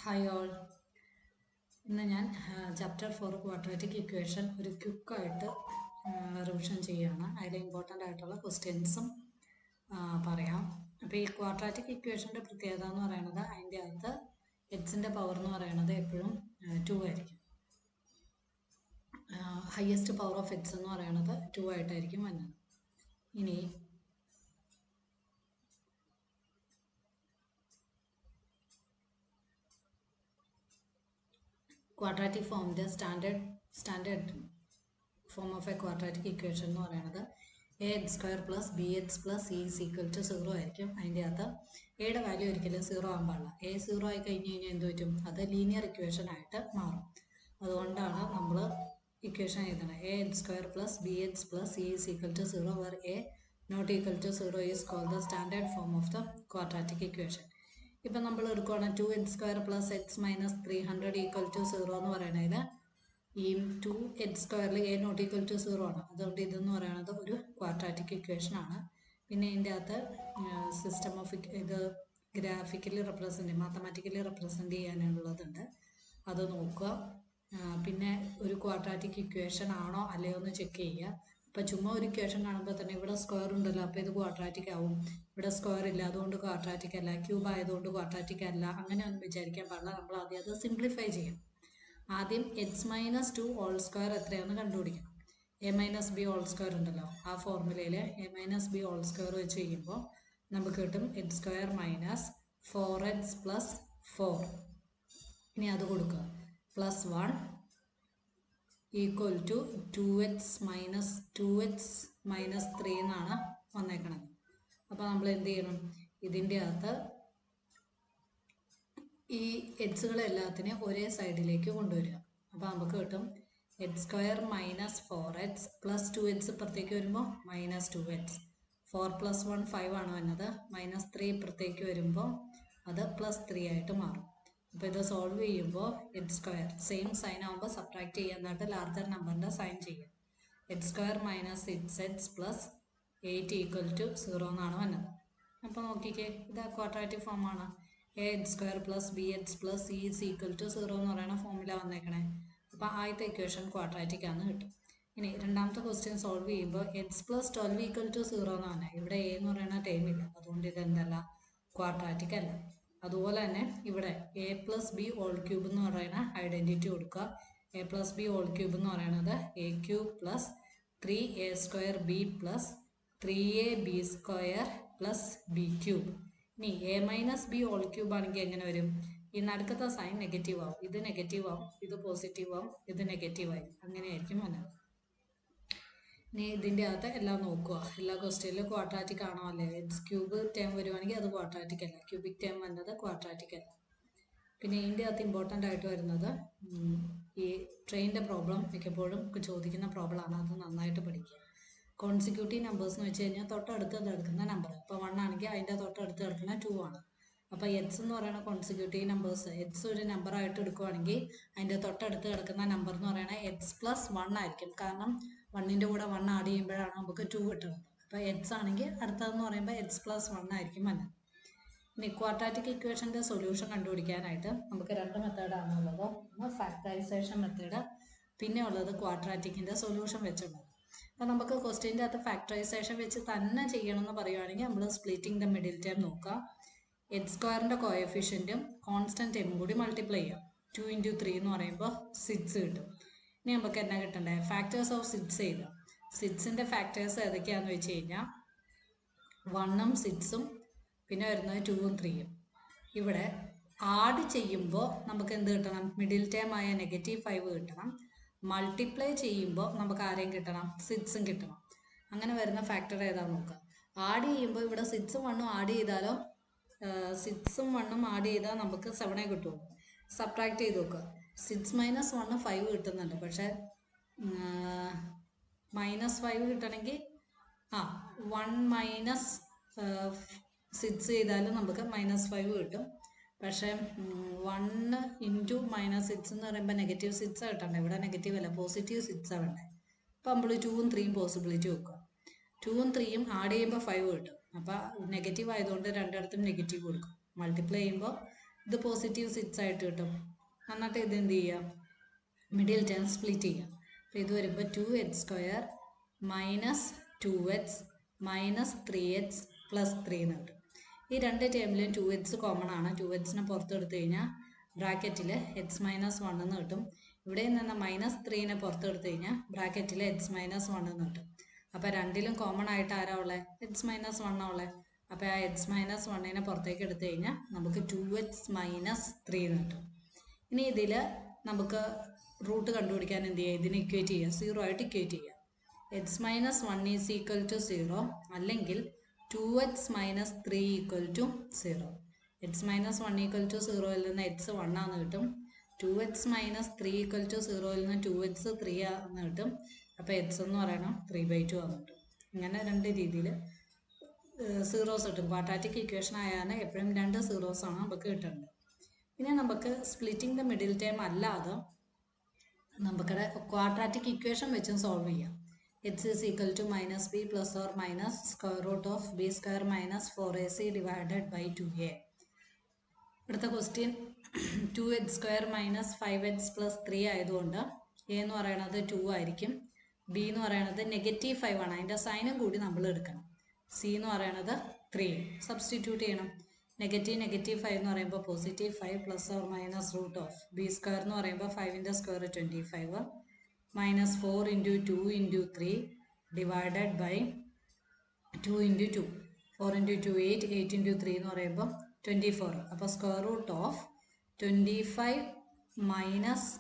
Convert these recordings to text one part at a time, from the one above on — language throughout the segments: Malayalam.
Hi all. ഇന്ന് ഞാൻ ചാപ്റ്റർ 4 ക്വാഡ്രാറ്റിക് ഇക്വേഷൻ ഒരു ക്വിക്കായിട്ട് റിവിഷൻ ചെയ്യുകയാണ്. അതിൽ ഇമ്പോർട്ടൻ്റ് ആയിട്ടുള്ള ക്വസ്റ്റ്യൻസും പറയാം. അപ്പോൾ ഈ ക്വാഡ്രാറ്റിക് ഇക്വേഷൻ്റെ പ്രത്യേകത എന്ന് പറയുന്നത് അതിൻ്റെ അകത്ത് എക്സിൻ്റെ പവർ എന്ന് പറയുന്നത് എപ്പോഴും 2 ആയിരിക്കും. ഹയസ്റ്റ് പവർ ഓഫ് എക്സ് എന്ന് പറയുന്നത് 2 ആയിട്ടായിരിക്കും വന്നത്. ഇനി ക്വാഡ്രാറ്റിക് ഫോമിൻ്റെ standard form of a quadratic equation എന്ന് പറയുന്നത് a x square plus b x plus c is equal to 0 ആയിരിക്കും. അതിൻ്റെ അകത്ത് എയുടെ വാല്യൂ ഒരിക്കലും 0 ആകാൻ പാടില്ല. എ 0 ആയി കഴിഞ്ഞ് കഴിഞ്ഞാൽ എന്ത് പറ്റും? അത് ലീനിയർ ഇക്വേഷൻ ആയിട്ട് മാറും. അതുകൊണ്ടാണ് നമ്മൾ ഇക്വേഷൻ എഴുതുന്നത് a x square plus b x plus c is equal to 0 where a not equal to 0 is called the standard form of the quadratic equation. ഇപ്പം നമ്മൾ എടുക്കുകയാണെങ്കിൽ 2x square plus x minus 300 equal to 0 എന്ന് പറയുന്നതിൽ ഈ 2x സ്ക്വയറിൽ എ നോട്ട് ഈക്വൽ ടു 0 ആണ്. അതുകൊണ്ട് ഇതെന്ന് പറയുന്നത് ഒരു ക്വാഡ്രാറ്റിക് ഇക്വേഷൻ ആണ്. പിന്നെ ഇതിൻ്റെ അകത്ത് സിസ്റ്റം ഓഫ് ഇത് ഗ്രാഫിക്കലി മാത്തമാറ്റിക്കലി റെപ്രസെൻറ്റ് ചെയ്യാനുള്ളതുണ്ട്, അത് നോക്കുക. പിന്നെ ഒരു ക്വാഡ്രാറ്റിക് ഇക്വേഷൻ ആണോ അല്ലയോ എന്ന് ചെക്ക് ചെയ്യുക. ഇപ്പം ചുമ്മാ ഒരു ഇക്വേഷൻ കാണുമ്പോൾ തന്നെ ഇവിടെ സ്ക്വയർ ഉണ്ടല്ലോ, അപ്പോൾ ഇത് ക്വാഡ്രാറ്റിക് ആവും. ഇവിടെ സ്ക്വയർ ഇല്ല, അതുകൊണ്ട് ക്വാഡ്രാറ്റിക് അല്ല. ക്യൂബ് ആയതുകൊണ്ട് ക്വാഡ്രാറ്റിക് അല്ല. അങ്ങനെയൊന്നും വിചാരിക്കാൻ പാടില്ല. നമ്മൾ ആദ്യം അത് സിംപ്ലിഫൈ ചെയ്യും. ആദ്യം എക്സ് മൈനസ് 2 ഹോൾ സ്ക്വയർ എത്രയാണെന്ന് കണ്ടുപിടിക്കണം. A minus b whole square ഉണ്ടല്ലോ, ആ ഫോർമുലയിൽ a minus b whole square വെച്ച് ചെയ്യുമ്പോൾ നമുക്ക് കിട്ടും X square minus 4x plus 4. ഇനി അത് കൊടുക്കുക plus 1 equal to 2x minus 3 എന്നാണ് വന്നേക്കണത്. അപ്പോൾ നമ്മൾ എന്ത് ചെയ്യണം? ഇതിൻ്റെ അകത്ത് ഈ എക്സുകളെല്ലാത്തിനെയും ഒരേ സൈഡിലേക്ക് കൊണ്ടുവരിക. അപ്പോൾ നമുക്ക് കിട്ടും X square minus 4x plus 2x ഇപ്പുറത്തേക്ക് വരുമ്പോൾ മൈനസ് 2x. 4 പ്ലസ് 1 5 ആണ് വന്നത്. മൈനസ് 3 ഇപ്പുറത്തേക്ക് വരുമ്പോൾ അത് പ്ലസ് 3 ആയിട്ട് മാറും. അപ്പോൾ ഇത് സോൾവ് ചെയ്യുമ്പോൾ എക്സ് സ്ക്വയർ സെയിം സൈൻ ആകുമ്പോൾ സബ്ട്രാക്ട് ചെയ്യുക, എന്നിട്ട് ലാർജർ നമ്പറിൻ്റെ സൈൻ ചെയ്യുക. X square minus 6x plus 8 equal to 0 എന്നാണ് വന്നത്. അപ്പോൾ നോക്കിക്കേ, ഇത് ക്വാഡ്രാറ്റിക് ഫോമാണ്. A x square plus b x plus c is equal to 0 എന്ന് പറയുന്ന ഫോമില വന്നേക്കണേ. അപ്പോൾ ആദ്യത്തെ ഇക്വേഷൻ ക്വാഡ്രാറ്റിക് ആണെന്ന് കിട്ടും. ഇനി രണ്ടാമത്തെ ക്വസ്റ്റ്യൻ സോൾവ് ചെയ്യുമ്പോൾ എക്സ് പ്ലസ് 12 ഈക്വൽ ടു 0 എന്ന് പറഞ്ഞാൽ ഇവിടെ എ എന്ന് പറയുന്ന ടൈം ഇല്ല, അതുകൊണ്ട് ഇത് എന്തല്ല, ക്വാഡ്രാറ്റിക് അല്ല. അതുപോലെ തന്നെ ഇവിടെ a plus b whole cube എന്ന് പറയുന്ന ഐഡൻറ്റിറ്റി കൊടുക്കുക. A plus b whole cube എന്ന് പറയുന്നത് a cube plus 3a square b plus 3ab square plus b cube. ഇനി a minus b whole cube ആണെങ്കിൽ എങ്ങനെ വരും? ഈ നടുക്കത്തെ സൈൻ നെഗറ്റീവ് ആവും, ഇത് നെഗറ്റീവ് ആവും, ഇത് പോസിറ്റീവ് ആവും, ഇത് നെഗറ്റീവ് ആയി, അങ്ങനെയായിരിക്കും വന്നത്. ഇനി ഇതിൻ്റെ അകത്ത് എല്ലാം നോക്കുക. എല്ലാ ക്വസ്റ്റ്യനിലും ക്വാഡ്രാറ്റിക് ആണോ അല്ലേ? എക്സ് ക്യൂബ് ടേം വരുവാണെങ്കിൽ അത് ക്വാഡ്രാറ്റിക് അല്ല, ക്യൂബിക് ടേം വന്നത് ക്വാഡ്രാറ്റിക് അല്ല. പിന്നെ ഇതിൻ്റെ അകത്ത് ഇമ്പോർട്ടൻ്റ് ആയിട്ട് വരുന്നത് ഈ ട്രെയിനിൻ്റെ പ്രോബ്ലം മിക്കപ്പോഴും ചോദിക്കുന്ന പ്രോബ്ലമാണ്, അത് നന്നായിട്ട് പഠിക്കുക. കോൺസിക്യൂട്ടീവ് നമ്പേഴ്സ് എന്ന് വെച്ച് കഴിഞ്ഞാൽ തൊട്ടടുത്ത് കിടക്കുന്ന നമ്പർ. ഇപ്പോൾ 1 ആണെങ്കിൽ അതിൻ്റെ തൊട്ടടുത്ത് കിടക്കുന്ന 2 ആണ്. അപ്പോൾ എക്സ് എന്ന് പറയുന്ന കോൺസിക്യൂട്ടീവ് നമ്പേഴ്സ്, എക്സ് ഒരു നമ്പറായിട്ട് എടുക്കുവാണെങ്കിൽ അതിൻ്റെ തൊട്ടടുത്ത് കിടക്കുന്ന നമ്പർ എന്ന് പറയുന്നത് എക്സ് പ്ലസ് 1 ആയിരിക്കും. കാരണം 1ൻ്റെ കൂടെ 1 ആഡ് ചെയ്യുമ്പോഴാണ് നമുക്ക് 2 കിട്ടുന്നത്. അപ്പോൾ എക്സ് ആണെങ്കിൽ അടുത്തതെന്ന് പറയുമ്പോൾ എക്സ് പ്ലസ് 1 ആയിരിക്കും വന്നത്. ഇനി ക്വാഡ്രാറ്റിക് ഇക്വേഷൻ്റെ സൊല്യൂഷൻ കണ്ടുപിടിക്കാനായിട്ട് നമുക്ക് 2 മെത്തേഡാണ് ഉള്ളത്. ഒന്ന് ഫാക്ടറൈസേഷൻ മെത്തേഡ്, പിന്നെ ഉള്ളത് ക്വാഡ്രാറ്റിക്കിൻ്റെ സൊല്യൂഷൻ വെച്ചുള്ളത്. അപ്പോൾ നമുക്ക് ക്വസ്റ്റ്യൻ്റെ അകത്ത് ഫാക്ടറൈസേഷൻ വെച്ച് തന്നെ ചെയ്യണമെന്ന് പറയുവാണെങ്കിൽ നമ്മൾ സ്പ്ലിറ്റിംഗ് ദ മിഡിൽ ടേം നോക്കുക. എക്സ് സ്ക്വയറിൻ്റെ കോഎഫിഷ്യൻറ്റും കോൺസ്റ്റൻറ്റ് എം കൂടി മൾട്ടിപ്ലൈ ചെയ്യാം. 2 × 3 എന്ന് പറയുമ്പോൾ 6 കിട്ടും. ഇനി നമുക്ക് എന്നാ കിട്ടണ്ടേ? ഫാക്ടേഴ്സ് ഓഫ് 6 എഴുതാം. 6ൻ്റെ ഫാക്ടേഴ്സ് ഏതൊക്കെയാണെന്ന് വെച്ച് കഴിഞ്ഞാൽ 1ഉം 6ഉം പിന്നെ വരുന്നത് 2ഉം 3ഉം. ഇവിടെ ആഡ് ചെയ്യുമ്പോൾ നമുക്ക് എന്ത് കിട്ടണം? മിഡിൽ ടേം ആയ -5 കിട്ടണം. മൾട്ടിപ്ലൈ ചെയ്യുമ്പോൾ നമുക്ക് ആരെയും കിട്ടണം? 6ഉം കിട്ടണം. അങ്ങനെ വരുന്ന ഫാക്ടർ ഏതാണെന്ന് നോക്കാം. ആഡ് ചെയ്യുമ്പോൾ ഇവിടെ 6ഉം 1ഉം ആഡ് ചെയ്താലോ, 6ഉം 1ഉം ആഡ് ചെയ്താൽ നമുക്ക് 7 കിട്ടുമോ? സബ്ട്രാക്ട് ചെയ്ത് നോക്കുക. 6 മൈനസ് 1 5 കിട്ടുന്നുണ്ട്, പക്ഷേ -5 കിട്ടണമെങ്കിൽ 1 മൈനസ് 6 ചെയ്താലും നമുക്ക് -5 കിട്ടും. പക്ഷേ 1 ഇൻറ്റു -6 എന്ന് പറയുമ്പോൾ -6 കിട്ടണ്ടേ? ഇവിടെ നെഗറ്റീവ് അല്ല, പോസിറ്റീവ് 6 വേണ്ടേ? അപ്പോൾ നമ്മൾ 2ഉം 3ഉം പോസിബിലിറ്റി വെക്കുക. 2ഉം 3ഉം ആഡ് ചെയ്യുമ്പോൾ 5 കിട്ടും. അപ്പോൾ നെഗറ്റീവ് ആയതുകൊണ്ട് രണ്ടിടത്തും നെഗറ്റീവ് കൊടുക്കും. മൾട്ടിപ്ലൈ ചെയ്യുമ്പോൾ ഇത് പോസിറ്റീവ് 6 ആയിട്ട് കിട്ടും. എന്നിട്ട് ഇത് എന്ത് ചെയ്യുക, മിഡിൽ ടേം സ്പ്ലിറ്റ് ചെയ്യുക. അപ്പോൾ ഇത് വരുമ്പോൾ 2h² minus 2h minus 3h plus 3 എന്ന് കിട്ടും. ഈ രണ്ട് ടേമിലും 2h കോമൺ ആണ്. 2hനെ പുറത്തെടുത്ത് കഴിഞ്ഞാൽ ബ്രാക്കറ്റിൽ h-1 എന്ന് കിട്ടും. ഇവിടെ നിന്ന് -3നെ പുറത്തെടുത്ത് കഴിഞ്ഞാൽ ബ്രാക്കറ്റിൽ h-1 എന്ന് കിട്ടും. അപ്പോൾ രണ്ടിലും കോമൺ ആയിട്ട് ആരാ ഉള്ളത്? h-1 ഉള്ളത്. അപ്പോൾ ആ h-1നെ പുറത്തേക്ക് എടുത്തു കഴിഞ്ഞാൽ നമുക്ക് 2h-3 എന്ന് കിട്ടും. ഇനി ഇതിൽ നമുക്ക് റൂട്ട് കണ്ടുപിടിക്കാൻ എന്ത് ചെയ്യുക, ഇതിനെ ഇക്വേറ്റ് ചെയ്യുക, 0 ആയിട്ട് ഇക്വേറ്റ് ചെയ്യുക. h-1 ഈസ് ഈക്വൽ ടു 0 അല്ലെങ്കിൽ 2h-3 equal to 0. h-1 equal to 0ൽ നിന്ന് h1 ആണെന്ന് കിട്ടും. 2h-3 ഈക്വൽ ടു 0ൽ നിന്ന് 2h3 ആണെന്ന് കിട്ടും. അപ്പോൾ h എന്ന് പറയണം 3/2 ആണെന്ന് കിട്ടും. ഇങ്ങനെ രണ്ട് രീതിയിൽ സീറോസ് കിട്ടും. ക്വാഡ്രാറ്റിക് ഇക്വേഷൻ ആയാൽ എപ്പോഴും രണ്ട് സീറോസ് ആണ് നമുക്ക് കിട്ടുന്നത്. പിന്നെ നമുക്ക് സ്പ്ലിറ്റിംഗ് ദ മിഡിൽ ടേം അല്ലാതെ നമുക്കിടെ ക്വാഡ്രാറ്റിക് ഇക്വേഷൻ വെച്ചും സോൾവ് ചെയ്യാം. h is equal to -b plus or minus square root of b square minus 4ac divided by 2a. അടുത്ത question 2h² minus 5h plus 3 ആയതുകൊണ്ട് a എന്ന് പറയുന്നത് 2 ആയിരിക്കും, b എന്ന് പറയുന്നത് -5 ആണ്, അതിൻ്റെ സൈനും കൂടി നമ്മൾ എടുക്കണം. c എന്ന് പറയുന്നത് 3. സബ്സ്റ്റിറ്റ്യൂട്ട് ചെയ്യണം. -5 എന്ന് പറയുമ്പോൾ +5 plus or minus root of b² എന്ന് പറയുമ്പോൾ 5ൻ്റെ സ്ക്വയർ 25 മൈനസ് 4 × 2 × 3 ഡിവൈഡഡ് ബൈ 2 × 2. 4 × 2 8, 8 × 3 എന്ന് പറയുമ്പോൾ 24. അപ്പോൾ സ്ക്വയർ റൂട്ട് ഓഫ് 25 മൈനസ്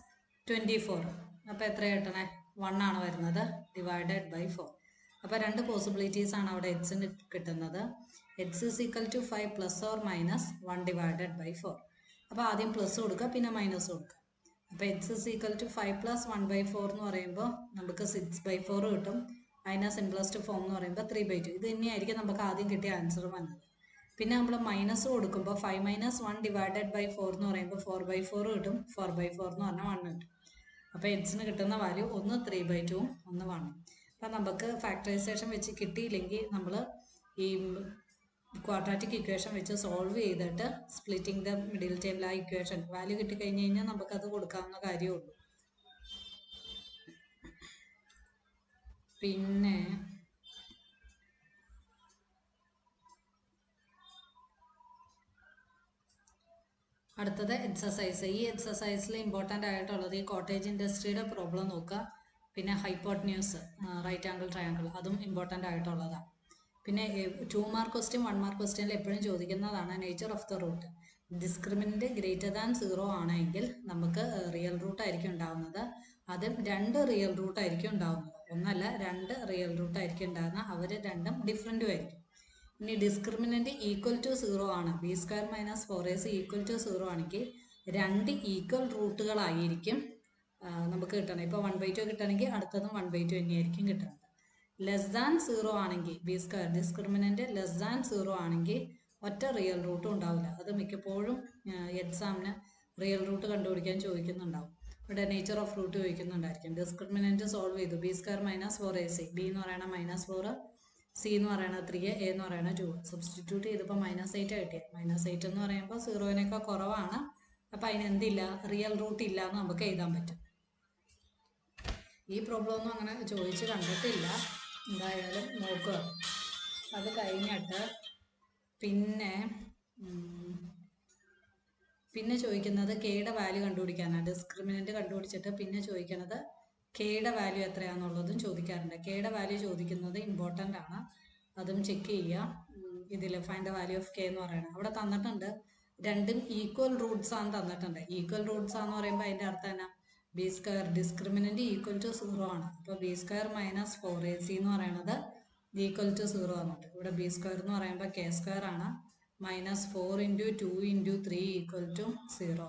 24 അപ്പോൾ എത്ര കിട്ടണേ? 1 ആണ് വരുന്നത്, ഡിവൈഡഡ് ബൈ 4. അപ്പോൾ രണ്ട് പോസിബിലിറ്റീസ് ആണ് അവിടെ എക്സിന് കിട്ടുന്നത്. x is equal to 5 plus or minus 1 divided by 4. അപ്പോൾ ആദ്യം പ്ലസ് കൊടുക്കുക, പിന്നെ മൈനസ് കൊടുക്കുക. അപ്പോൾ x is equal to 5 plus 1/4 എന്ന് പറയുമ്പോൾ നമുക്ക് 6/4 കിട്ടും. അതിനെ സിംപ്ലസ്റ്റ് ഫോം എന്ന് പറയുമ്പോൾ 3/2. ഇത് തന്നെയായിരിക്കും നമുക്ക് ആദ്യം കിട്ടിയ ആൻസർ വന്നത്. പിന്നെ നമ്മൾ മൈനസ് കൊടുക്കുമ്പോൾ 5 മൈനസ് 1 ഡിവൈഡഡ് ബൈ 4 എന്ന് പറയുമ്പോൾ 4/4 കിട്ടും. 4/4 എന്ന് പറഞ്ഞാൽ 1 കിട്ടും. അപ്പോൾ എക്സിന് കിട്ടുന്ന വാല്യൂ ഒന്ന് 3/2 ഒന്ന് 1. അപ്പം നമുക്ക് ഫാക്ടറൈസേഷൻ വെച്ച് കിട്ടിയില്ലെങ്കിൽ നമ്മൾ ഈ ക്വാഡ്രാറ്റിക് ഇക്വേഷൻ വെച്ച് സോൾവ് ചെയ്തിട്ട് സ്പ്ലിറ്റിംഗ് ദ മിഡിൽ ടേബിൾ ആ ഇക്വേഷൻ വാല്യൂ കിട്ടിക്കഴിഞ്ഞ് കഴിഞ്ഞാൽ നമുക്കത് കൊടുക്കാവുന്ന കാര്യമുള്ളൂ. പിന്നെ അടുത്തത് എക്സസൈസ്. ഈ എക്സസൈസിൽ ഇമ്പോർട്ടൻ്റ് ആയിട്ടുള്ളത് ഈ കോട്ടേജ് ഇൻഡസ്ട്രിയുടെ പ്രോബ്ലം നോക്കുക. പിന്നെ ഹൈപ്പോട്ടന്യൂസ് റൈറ്റ് ആംഗിൾ ട്രയാങ്കിൾ അതും ഇമ്പോർട്ടൻ്റ് ആയിട്ടുള്ളതാണ്. പിന്നെ 2 മാർക്ക് ക്വസ്റ്റ്യൻ 1 മാർക്ക് ക്വസ്റ്റ്യനിൽ എപ്പോഴും ചോദിക്കുന്നതാണ് nature of the root. Discriminant greater than 0 ആണെങ്കിൽ നമുക്ക് റിയൽ റൂട്ട് ആയിരിക്കും ഉണ്ടാവുന്നത്. അതും 2 റിയൽ റൂട്ട് ആയിരിക്കും ഉണ്ടാവുന്നത്. ഒന്നല്ല 2 റിയൽ റൂട്ട് ആയിരിക്കും ഉണ്ടാകുന്നത്. അവർ രണ്ടും ഡിഫറൻറ്റും ആയിരിക്കും. ഇനി ഡിസ്ക്രിമിനൻ്റ് ഈക്വൽ ടു 0 ആണ്, b² - 4ac ഈക്വൽ ടു 0 ആണെങ്കിൽ 2 ഈക്വൽ റൂട്ടുകളായിരിക്കും നമുക്ക് കിട്ടണം. ഇപ്പോൾ 1/2 കിട്ടണമെങ്കിൽ അടുത്തതും 1/2 തന്നെയായിരിക്കും കിട്ടുന്നത്. ലെസ് ദാൻ 0 ആണെങ്കിൽ b² ഡിസ്ക്രിമിനൻ്റ് ലെസ് ദാൻ 0 ആണെങ്കിൽ ഒറ്റ റിയൽ റൂട്ടും ഉണ്ടാവില്ല. അത് മിക്കപ്പോഴും എക്സാമിന് റിയൽ റൂട്ട് കണ്ടുപിടിക്കാൻ ചോദിക്കുന്നുണ്ടാവും. ഇവിടെ നേച്ചർ ഓഫ് റൂട്ട് ചോദിക്കുന്നുണ്ടായിരിക്കും. ഡിസ്ക്രിമിനൻ്റ് സോൾവ് ചെയ്തു b² - 4ac, b എന്ന് പറയുന്നത് -4, c എന്ന് പറയുന്നത് 3, a എന്ന് പറയുന്നത് 2. സബ്സ്റ്റിറ്റ്യൂട്ട് ചെയ്തപ്പോൾ -8 കിട്ടിയത്. -8 എന്ന് പറയുമ്പോൾ 0-നേക്കാൾ കുറവാണ്. അപ്പോൾ അതിന് എന്തില്ല, റിയൽ റൂട്ട് ഇല്ല എന്ന് നമുക്ക് എഴുതാൻ പറ്റും. ഈ പ്രോബ്ലം ഒന്നും അങ്ങനെ ചോദിച്ച് കണ്ടിട്ടില്ല, എന്തായാലും നോക്കുക. അത് കഴിഞ്ഞിട്ട് പിന്നെ ചോദിക്കുന്നത് കെയുടെ വാല്യൂ കണ്ടുപിടിക്കാനാണ്. ഡിസ്ക്രിമിനൻ്റ് കണ്ടുപിടിച്ചിട്ട് പിന്നെ ചോദിക്കുന്നത് കെയുടെ വാല്യൂ എത്രയാണെന്നുള്ളതും ചോദിക്കാറുണ്ട്. കെയുടെ വാല്യൂ ചോദിക്കുന്നത് ഇമ്പോർട്ടൻ്റ് ആണ്, അതും ചെക്ക് ചെയ്യുക. ഇതിൽ find the value of K എന്ന് പറയുന്നത് അവിടെ തന്നിട്ടുണ്ട്. രണ്ടും ഈക്വൽ റൂട്ട്സ് ആണ് തന്നിട്ടുണ്ട്. ഈക്വൽ റൂട്ട്സ് ആണെന്ന് പറയുമ്പോൾ അതിൻ്റെ അർത്ഥം എന്നാ, b² ഡിസ്ക്രിമിനൻ്റ് ഈക്വൽ ടു 0 ആണ്. അപ്പോൾ b² - 4ac എന്ന് പറയുന്നത് ഈക്വൽ ടു 0 ആണെന്നുണ്ട്. ഇവിടെ b² എന്ന് പറയുമ്പോൾ k² ആണ്. -4 × 2 × 3 ഈക്വൽ ടു 0.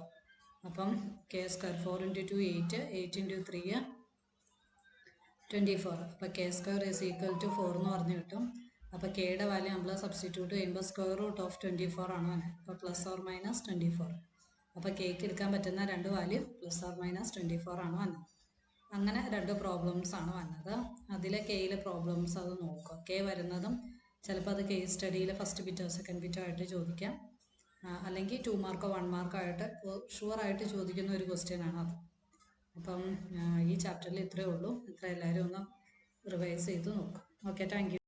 അപ്പം k², 4 × 2 8, 8 × 3 24. അപ്പോൾ k² ഈസ് ഈക്വൽ ടു 4 എന്ന് പറഞ്ഞു കിട്ടും. അപ്പോൾ കെയുടെ വാല്യൂ നമ്മൾ സബ്സ്റ്റിറ്റ്യൂട്ട് ചെയ്യുമ്പോൾ സ്ക്വയർ റൂട്ട് ഓഫ് 24 ആണ് വന്നത്. അപ്പോൾ +or-24. അപ്പോൾ കേക്ക് എടുക്കാൻ പറ്റുന്ന രണ്ട് വാല്യൂ +or-24 ആണ് വന്നത്. അങ്ങനെ രണ്ട് പ്രോബ്ലംസ് ആണ് വന്നത്. അതിലെ കെയിലെ പ്രോബ്ലംസ് അത് നോക്കുക. കെ വരുന്നതും ചിലപ്പോൾ അത് കേസ് സ്റ്റഡിയിൽ ഫസ്റ്റ് ബിറ്റോ സെക്കൻഡ് ബിറ്റോ ആയിട്ട് ചോദിക്കാം. അല്ലെങ്കിൽ 2 മാർക്കോ 1 മാർക്കോ ആയിട്ട് ഷുവറായിട്ട് ചോദിക്കുന്ന ഒരു ക്വസ്റ്റ്യൻ ആണ് അത്. അപ്പം ഈ ചാപ്റ്ററിൽ ഇത്രയേ ഉള്ളൂ. ഇത്ര എല്ലാവരും ഒന്ന് റിവൈസ് ചെയ്ത് നോക്കും. Okay, thank you.